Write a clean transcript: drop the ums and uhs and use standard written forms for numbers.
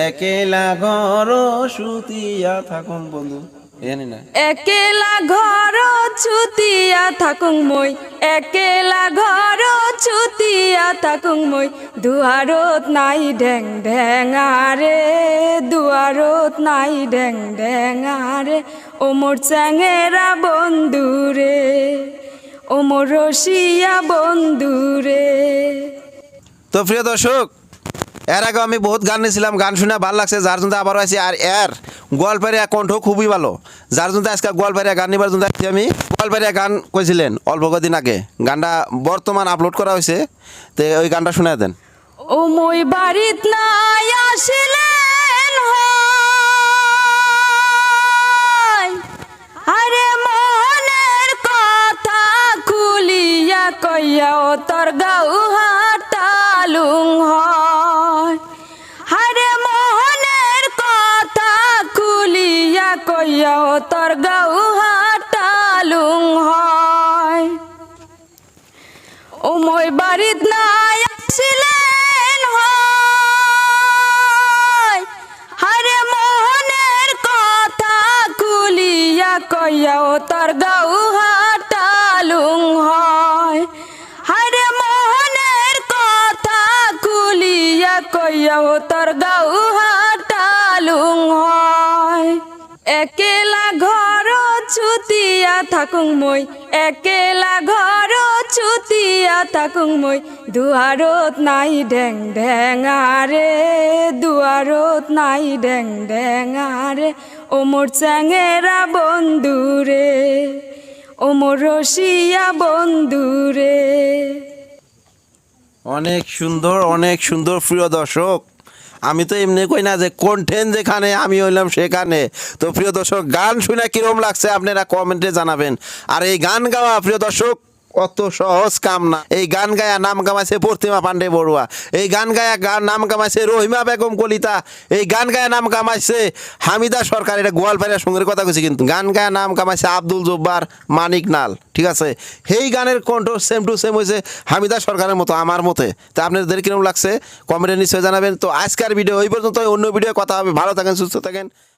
একেলা ঘর সুতিয়া থাকুন বন্ধু জানি না একেলা ঘর ছুতিয়া থাকুং মই একেলা ঘর ছুতিয়া থাকুং মই দুয়ারত নাই ঢেং ঢেঙারে দুয়ারত নাই ঢেং ঢেঙারে ও মোর চ্যাঙেরা বন্ধুরে ও মোর রসিয়া বন্ধুরে। তো প্রিয় দর্শক এর আগে আমি বহুত গান নিয়েছিলাম, গান শুনে ভালো লাগছে, যার জন্য আবারও আছি। আর এর গোয়ালপাড়িয়া কণ্ঠ খুবই ভালো, যার জন্য আজকে গোয়ালপাড়িয়া গান নিবার জন্য আসছি আমি। গোয়ালপাড়িয়া গান কইছিলেন অল্প কদিন আগে, গানটা বর্তমান আপলোড করা হয়েছে, তো ওই গানটা শুনে দেন। ও মই বাড়িত নাই আসিলেন হয়, আরে মনের কথা খুলিয়া কইয়া ও তোর গাউ হাটালুং হয়, আরে মনের কথা খুলিয়া কইয়া ও তোর গাউ হাটালুং হয়। ও মই বাড়িত নাই আসিলেন হয়, আরে মোহনের কথা খুলিয়া কইয়া ও তোর গাউ হাটালুং হয়, আরে মোহনের কথা খুলিয়া কইয়া ও তোর গাউ হাটালুং হয়। একেলা ঘর ছুতিয়া থাকুং মই একেলা ঘর ছুতিয়া থাকুং মই দুয়ারত নাই ঢেং ঢেঙারে দুয়ারত নাই ঢেং ঢেঙারে ও মোর চ্যাঙেরা বন্ধুরে ও মোর রসিয়া বন্ধুরে। অনেক সুন্দর প্রিয় দর্শক, আমি তো এমনি কই না যে কন্টেন্ট যেখানে আমি হইলাম সেখানে। তো প্রিয় দর্শক গান শুনে কিরম লাগছে আপনারা কমেন্টে জানাবেন। আর এই গান গাওয়া প্রিয় দর্শক অত সহজ কাম না। এই গান গায়া নাম কামাইছে প্রতিমা পান্ডে বড়ুয়া, এই গান গায়া নাম কামাইছে রহিমা বেগম কলিতা, এই গান গায়া নাম কামাইছে হামিদা সরকার, এটা গোয়ালপাড়িয়ার সঙ্গের কথা কইছি, কিন্তু গান গায়া নাম কামাইছে আব্দুল জব্বার মানিক নাল, ঠিক আছে। সেই গানের কণ্ঠ সেম টু সেম হয়েছে হামিদা সরকারের মতো আমার মতে। তা আপনাদের কিরকম লাগছে কমেন্টে নিশ্চয়ই জানাবেন। তো আজকের ভিডিও এই পর্যন্ত, অন্য ভিডিও কথা হবে। ভালো থাকেন, সুস্থ থাকেন।